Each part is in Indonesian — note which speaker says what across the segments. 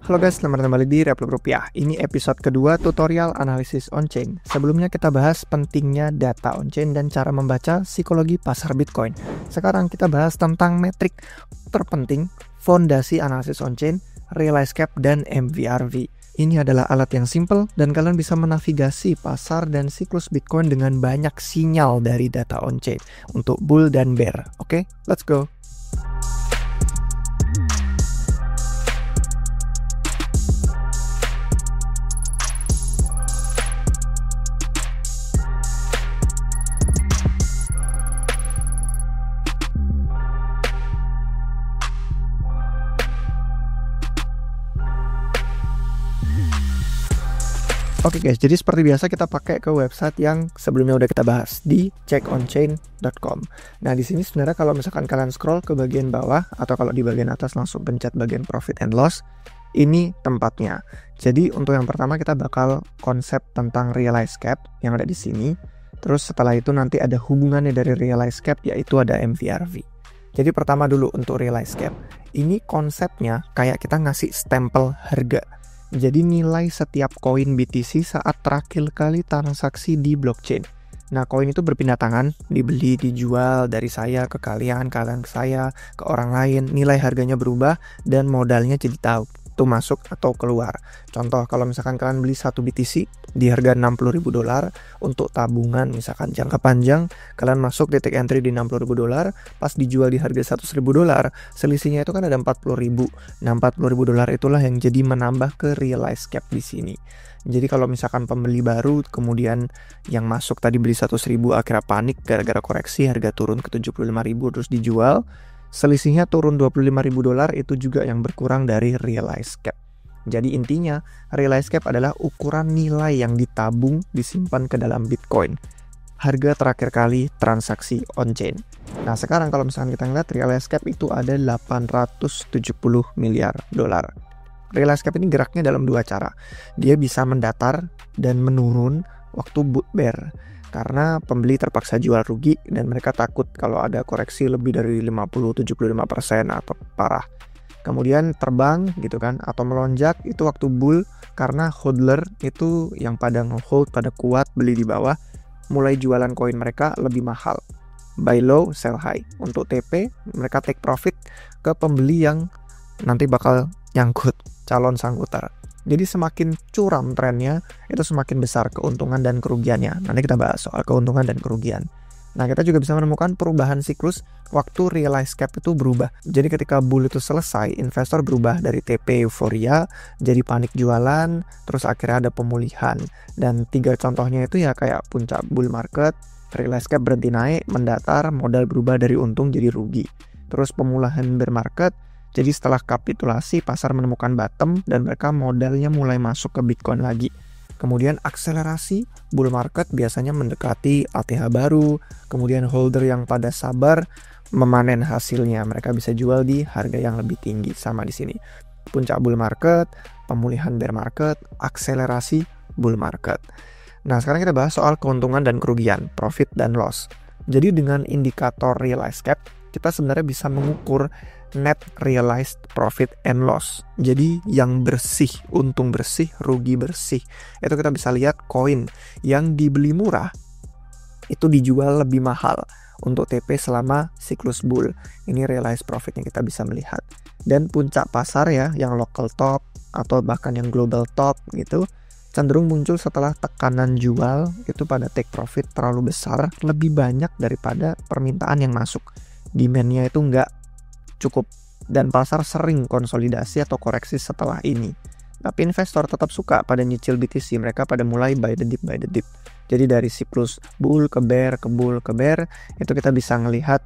Speaker 1: Halo guys, selamat kembali di Replug Rupiah. Ini episode kedua tutorial analisis on-chain. Sebelumnya kita bahas pentingnya data on-chain dan cara membaca psikologi pasar Bitcoin. Sekarang kita bahas tentang metrik terpenting, fondasi analisis on-chain, realized cap, dan MVRV. Ini adalah alat yang simple dan kalian bisa menavigasi pasar dan siklus Bitcoin dengan banyak sinyal dari data on-chain untuk bull dan bear. Oke, let's go. Oke guys, jadi seperti biasa kita pakai ke website yang sebelumnya udah kita bahas di checkonchain.com. Nah di sini sebenarnya kalau misalkan kalian scroll ke bagian bawah atau kalau di bagian atas langsung pencet bagian profit and loss, ini tempatnya. Jadi untuk yang pertama kita bakal konsep tentang realized cap yang ada di sini. Terus setelah itu nanti ada hubungannya dari realized cap yaitu ada MVRV. Jadi pertama dulu untuk realized cap. Ini konsepnya kayak kita ngasih stempel harga. Jadi nilai setiap koin BTC saat terakhir kali transaksi di blockchain. Nah, koin itu berpindah tangan, dibeli, dijual dari saya ke kalian, kalian ke saya, ke orang lain. Nilai harganya berubah dan modalnya jadi tahu itu masuk atau keluar. Contoh, kalau misalkan kalian beli satu BTC di harga $60.000 untuk tabungan misalkan jangka panjang, kalian masuk titik entry di $60.000, pas dijual di harga $100.000, selisihnya itu kan ada $40.000. Nah, $40.000 itulah yang jadi menambah ke realized cap di sini. Jadi kalau misalkan pembeli baru kemudian yang masuk tadi beli 100.000 akhirnya panik gara-gara koreksi harga turun ke 75.000 terus dijual, selisihnya turun $25.000 itu juga yang berkurang dari realized cap. Jadi intinya realized cap adalah ukuran nilai yang ditabung disimpan ke dalam Bitcoin. Harga terakhir kali transaksi on-chain. Nah sekarang kalau misalkan kita ngeliat realized cap itu ada $870 miliar. Realized cap ini geraknya dalam dua cara. Dia bisa mendatar dan menurun waktu bear. Karena pembeli terpaksa jual rugi dan mereka takut kalau ada koreksi lebih dari 50-75% atau parah. Kemudian terbang gitu kan atau melonjak itu waktu bull karena hodler itu yang pada nge-hold pada kuat beli di bawah mulai jualan koin mereka lebih mahal. Buy low, sell high. Untuk TP mereka take profit ke pembeli yang nanti bakal nyangkut calon sangkutar. Jadi semakin curam trennya, itu semakin besar keuntungan dan kerugiannya. Nanti kita bahas soal keuntungan dan kerugian. Nah, kita juga bisa menemukan perubahan siklus waktu realized cap itu berubah. Jadi ketika bull itu selesai, investor berubah dari TP euforia, jadi panik jualan, terus akhirnya ada pemulihan. Dan tiga contohnya itu ya kayak puncak bull market, realized cap berhenti naik, mendatar, modal berubah dari untung jadi rugi. Terus pemulihan bear market, jadi setelah kapitulasi, pasar menemukan bottom dan mereka modalnya mulai masuk ke Bitcoin lagi. Kemudian akselerasi, bull market biasanya mendekati ATH baru, kemudian holder yang pada sabar memanen hasilnya. Mereka bisa jual di harga yang lebih tinggi, sama di sini. Puncak bull market, pemulihan bear market, akselerasi bull market. Nah, sekarang kita bahas soal keuntungan dan kerugian, profit dan loss. Jadi dengan indikator realized cap, kita sebenarnya bisa mengukur net realized profit and loss. Jadi yang bersih, untung bersih, rugi bersih. Itu kita bisa lihat koin yang dibeli murah itu dijual lebih mahal untuk TP selama siklus bull. Ini realized profit yang kita bisa melihat. Dan puncak pasar ya, yang local top atau bahkan yang global top gitu, cenderung muncul setelah tekanan jual itu pada take profit terlalu besar, lebih banyak daripada permintaan yang masuk. Demand-nya itu nggak cukup dan pasar sering konsolidasi atau koreksi setelah ini. Tapi investor tetap suka pada nyicil BTC, mereka pada mulai buy the dip. Jadi dari siklus bull ke bear, ke bull ke bear, itu kita bisa ngelihat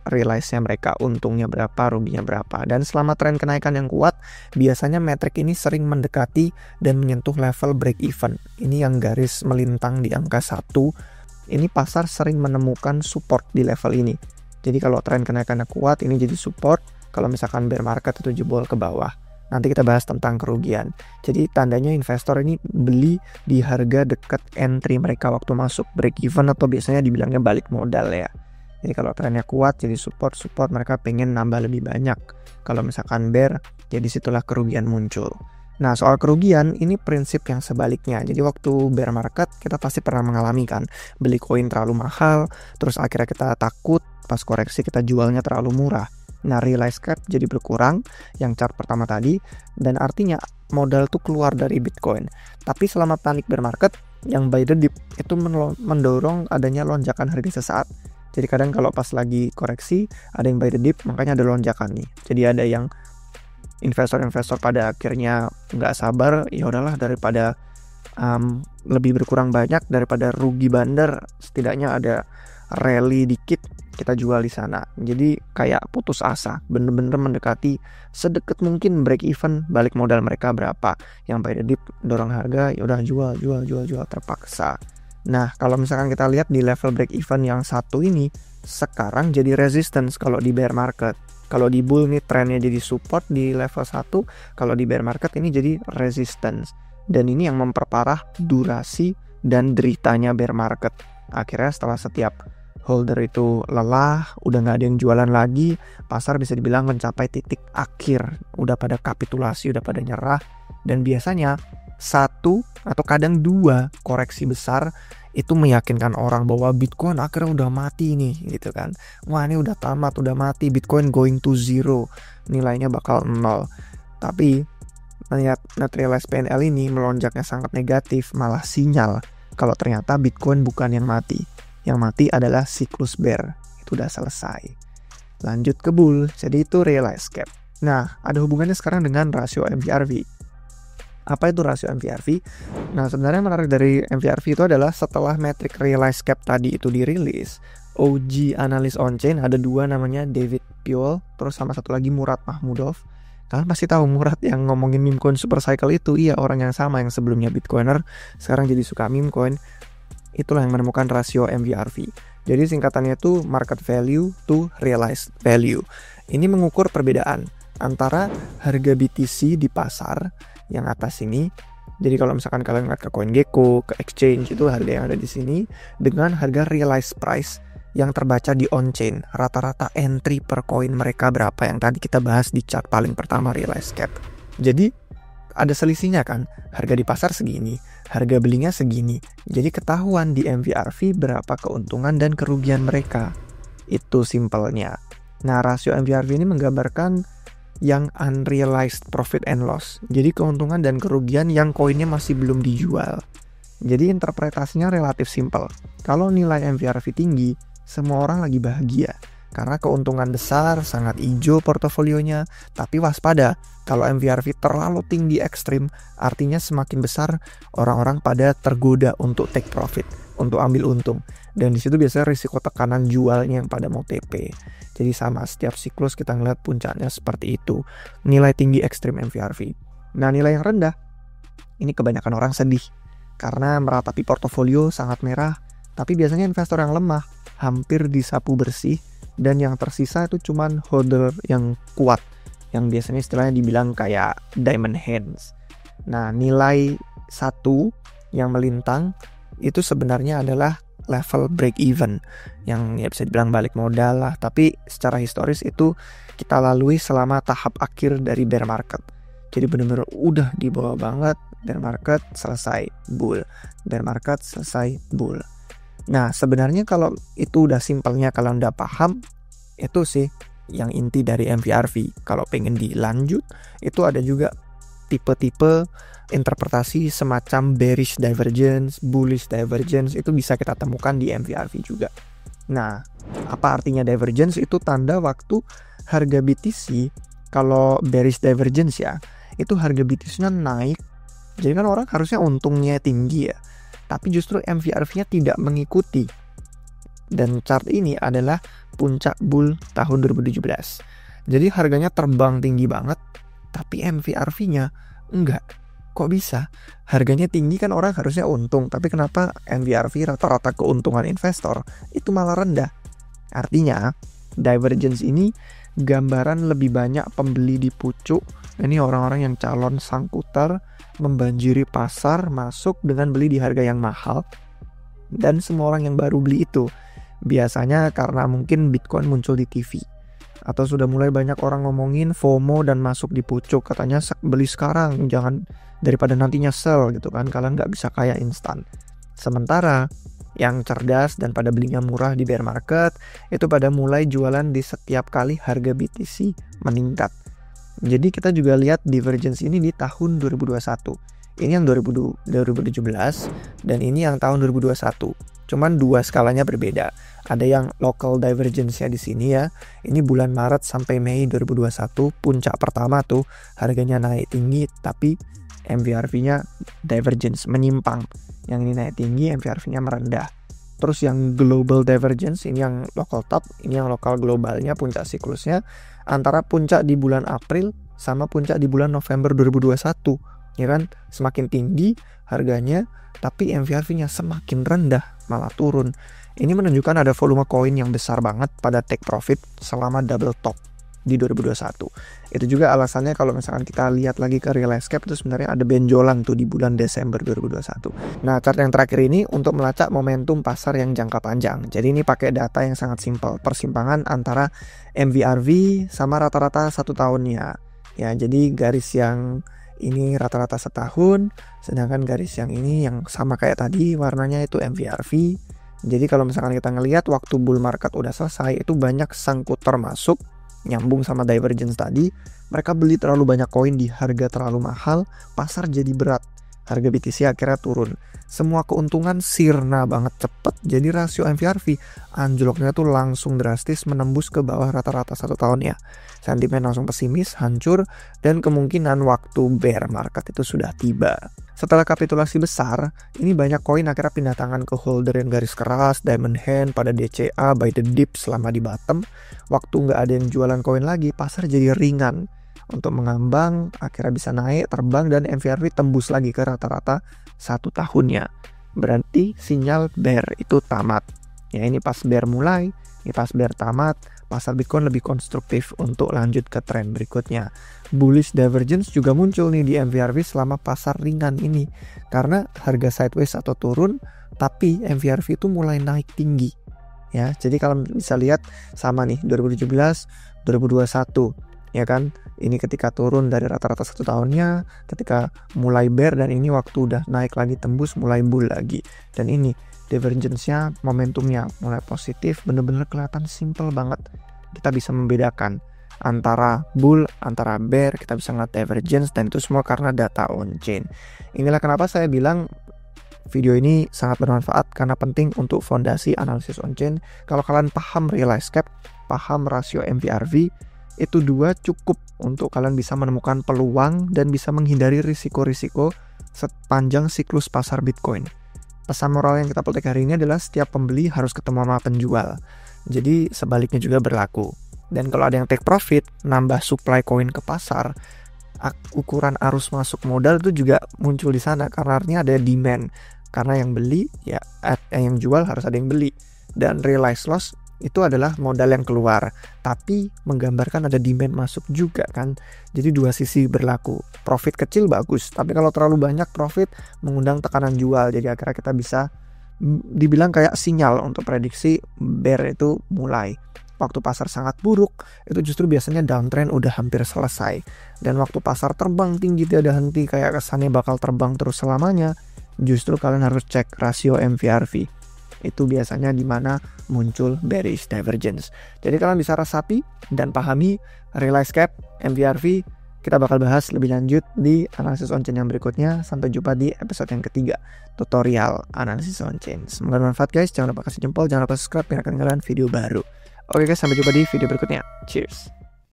Speaker 1: realize-nya mereka, untungnya berapa, ruginya berapa. Dan selama tren kenaikan yang kuat, biasanya metrik ini sering mendekati dan menyentuh level break even. Ini yang garis melintang di angka 1. Ini pasar sering menemukan support di level ini. Jadi kalau tren kenaikannya kuat, ini jadi support. Kalau misalkan bear market itu jebol ke bawah. Nanti kita bahas tentang kerugian. Jadi tandanya investor ini beli di harga dekat entry mereka waktu masuk break even atau biasanya dibilangnya balik modal ya. Jadi kalau trennya kuat jadi support mereka pengen nambah lebih banyak. Kalau misalkan bear, jadi situlah kerugian muncul. Nah, soal kerugian, ini prinsip yang sebaliknya. Jadi waktu bear market, kita pasti pernah mengalami kan, beli koin terlalu mahal, terus akhirnya kita takut, pas koreksi kita jualnya terlalu murah. Nah, realize cap jadi berkurang, yang chart pertama tadi, dan artinya modal tuh keluar dari Bitcoin. Tapi selama panik bear market, yang buy the dip itu mendorong adanya lonjakan harga sesaat. Jadi kadang kalau pas lagi koreksi, ada yang buy the dip, makanya ada lonjakan nih. Jadi ada yang investor-investor pada akhirnya nggak sabar, ya udahlah daripada lebih berkurang banyak daripada rugi bandar, setidaknya ada rally dikit kita jual di sana. Jadi kayak putus asa, bener-bener mendekati sedekat mungkin break even, balik modal mereka berapa, yang buy the dip dorong harga, ya udah jual terpaksa. Nah, kalau misalkan kita lihat di level break even yang satu ini sekarang jadi resistance kalau di bear market. Kalau di bull nih trennya jadi support di level 1, kalau di bear market ini jadi resistance. Dan ini yang memperparah durasi dan deritanya bear market. Akhirnya setelah setiap holder itu lelah, udah nggak ada yang jualan lagi, pasar bisa dibilang mencapai titik akhir. Udah pada kapitulasi, udah pada nyerah. Dan biasanya 1 atau kadang 2 koreksi besar itu meyakinkan orang bahwa Bitcoin akhirnya udah mati nih gitu kan. Wah, ini udah tamat, udah mati, Bitcoin going to zero, nilainya bakal 0. Tapi melihat net realized PNL ini melonjaknya sangat negatif, malah sinyal kalau ternyata Bitcoin bukan yang mati. Yang mati adalah siklus bear, itu udah selesai. Lanjut ke bull, jadi itu realized cap. Nah, ada hubungannya sekarang dengan rasio MVRV. Apa itu rasio MVRV? Nah, sebenarnya menarik dari MVRV itu adalah setelah metrik realized cap tadi itu dirilis, OG analis on-chain ada 2 namanya David Puel, terus sama satu lagi Murad Mahmudov. Kalian pasti tahu Murad yang ngomongin meme coin super cycle itu, iya orang yang sama yang sebelumnya Bitcoiner, sekarang jadi suka meme coin. Itulah yang menemukan rasio MVRV. Jadi singkatannya itu market value to realized value. Ini mengukur perbedaan antara harga BTC di pasar yang atas ini. Jadi kalau misalkan kalian lihat ke CoinGecko, ke exchange, itu harga yang ada di sini dengan harga realized price yang terbaca di on-chain. Rata-rata entry per coin mereka berapa yang tadi kita bahas di chart paling pertama realized cap. Jadi ada selisihnya kan, harga di pasar segini, harga belinya segini. Jadi ketahuan di MVRV berapa keuntungan dan kerugian mereka. Itu simpelnya. Nah, rasio MVRV ini menggambarkan yang unrealized profit and loss. Jadi keuntungan dan kerugian yang koinnya masih belum dijual. Jadi interpretasinya relatif simpel. Kalau nilai MVRV tinggi, semua orang lagi bahagia. Karena keuntungan besar, sangat hijau portofolionya. Tapi waspada, kalau MVRV terlalu tinggi ekstrim, artinya semakin besar orang-orang pada tergoda untuk take profit, untuk ambil untung. Dan di situ biasanya risiko tekanan jualnya yang pada mau TP. Jadi sama, setiap siklus kita ngeliat puncaknya seperti itu. Nilai tinggi ekstrim MVRV. Nah, nilai yang rendah, ini kebanyakan orang sedih. Karena meratapi portofolio sangat merah. Tapi biasanya investor yang lemah hampir disapu bersih. Dan yang tersisa itu cuman holder yang kuat. Yang biasanya istilahnya dibilang kayak diamond hands. Nah, nilai 1 yang melintang itu sebenarnya adalah level break even, yang ya bisa dibilang balik modal lah, tapi secara historis itu kita lalui selama tahap akhir dari bear market. Jadi benar-benar udah di bawah banget, bear market selesai bull, bear market selesai bull. Nah, sebenarnya kalau itu udah simpelnya, kalau udah paham, itu sih yang inti dari MVRV. Kalau pengen dilanjut, itu ada juga tipe-tipe interpretasi semacam bearish divergence, bullish divergence, itu bisa kita temukan di MVRV juga. Nah, apa artinya divergence? Itu tanda waktu harga BTC, kalau bearish divergence ya, itu harga BTC-nya naik. Jadi kan orang harusnya untungnya tinggi ya, tapi justru MVRV-nya tidak mengikuti. Dan chart ini adalah puncak bull tahun 2017. Jadi harganya terbang tinggi banget, tapi MVRV-nya enggak. Kok bisa? Harganya tinggi kan orang harusnya untung, tapi kenapa MVRV rata-rata keuntungan investor itu malah rendah? Artinya, divergence ini gambaran lebih banyak pembeli di pucuk. Ini orang-orang yang calon sangkuter membanjiri pasar masuk dengan beli di harga yang mahal. Dan semua orang yang baru beli itu biasanya karena mungkin Bitcoin muncul di TV atau sudah mulai banyak orang ngomongin FOMO dan masuk di pucuk, katanya beli sekarang jangan daripada nanti nyesel gitu kan, kalian nggak bisa kaya instan. Sementara yang cerdas dan pada belinya murah di bear market itu pada mulai jualan di setiap kali harga BTC meningkat. Jadi kita juga lihat divergence ini di tahun 2021. Ini yang 2017 dan ini yang tahun 2021. Cuman dua skalanya berbeda. Ada yang local divergence-nya di sini ya. Ini bulan Maret sampai Mei 2021, puncak pertama tuh harganya naik tinggi tapi MVRV-nya divergence, menyimpang. Yang ini naik tinggi, MVRV-nya merendah. Terus yang global divergence, ini yang local top, ini yang lokal globalnya, puncak siklusnya antara puncak di bulan April sama puncak di bulan November 2021. Ya kan, semakin tinggi harganya tapi MVRV-nya semakin rendah, malah turun. Ini menunjukkan ada volume koin yang besar banget pada take profit selama double top di 2021. Itu juga alasannya kalau misalkan kita lihat lagi ke realize cap itu sebenarnya ada benjolan tuh di bulan Desember 2021. Nah, chart yang terakhir ini untuk melacak momentum pasar yang jangka panjang. Jadi ini pakai data yang sangat simpel, persimpangan antara MVRV sama rata-rata 1 tahunnya. Ya, jadi garis yang ini rata-rata setahun, sedangkan garis yang ini yang sama kayak tadi warnanya itu MVRV. Jadi kalau misalkan kita ngelihat waktu bull market udah selesai, itu banyak sangkuter masuk, nyambung sama divergence tadi, mereka beli terlalu banyak koin di harga terlalu mahal, pasar jadi berat, harga BTC akhirnya turun. Semua keuntungan sirna banget cepet, jadi rasio MVRV anjloknya tuh langsung drastis menembus ke bawah rata-rata 1 tahun ya. Sentimen langsung pesimis, hancur, dan kemungkinan waktu bear market itu sudah tiba. Setelah kapitulasi besar, ini banyak koin akhirnya pindah tangan ke holder yang garis keras, diamond hand, pada DCA, buy the dip selama di bottom. Waktu nggak ada yang jualan koin lagi, pasar jadi ringan untuk mengambang, akhirnya bisa naik, terbang, dan MVRV tembus lagi ke rata-rata 1 tahunnya. Berarti sinyal bear itu tamat. Ya, ini pas bear mulai, ini pas bear tamat, pasar Bitcoin lebih konstruktif untuk lanjut ke tren berikutnya. Bullish divergence juga muncul nih di MVRV selama pasar ringan ini, karena harga sideways atau turun, tapi MVRV itu mulai naik tinggi. Ya, jadi kalau bisa lihat sama nih 2017, 2021, ya kan? Ini ketika turun dari rata-rata 1 tahunnya, ketika mulai bear, dan ini waktu udah naik lagi tembus mulai bull lagi. Dan ini divergence-nya, momentumnya mulai positif, bener-bener kelihatan simple banget. Kita bisa membedakan antara bull, antara bear, kita bisa ngeliat divergence, dan itu semua karena data on-chain. Inilah kenapa saya bilang video ini sangat bermanfaat, karena penting untuk fondasi analisis on-chain. Kalau kalian paham realize cap, paham rasio MVRV, itu dua cukup untuk kalian bisa menemukan peluang dan bisa menghindari risiko-risiko sepanjang siklus pasar Bitcoin. Pesan moral yang kita petik hari ini adalah setiap pembeli harus ketemu sama penjual. Jadi sebaliknya juga berlaku. Dan kalau ada yang take profit, nambah supply koin ke pasar, ukuran arus masuk modal itu juga muncul di sana, karena artinya ada demand. Karena yang beli, ya yang jual harus ada yang beli. Dan realize loss itu adalah modal yang keluar, tapi menggambarkan ada demand masuk juga kan. Jadi dua sisi berlaku. Profit kecil bagus, tapi kalau terlalu banyak profit mengundang tekanan jual. Jadi akhirnya kita bisa dibilang kayak sinyal untuk prediksi bear itu mulai. Waktu pasar sangat buruk, itu justru biasanya downtrend udah hampir selesai. Dan waktu pasar terbang tinggi tidak henti, kayak kesannya bakal terbang terus selamanya, justru kalian harus cek rasio MVRV. Itu biasanya di mana muncul bearish divergence. Jadi kalian bisa resapi dan pahami realize cap, MVRV. Kita bakal bahas lebih lanjut di analisis on-chain yang berikutnya. Sampai jumpa di episode yang ketiga, tutorial analisis on-chain. Semoga bermanfaat guys. Jangan lupa kasih jempol, jangan lupa subscribe biar akan ketinggalan video baru. Oke guys, sampai jumpa di video berikutnya. Cheers.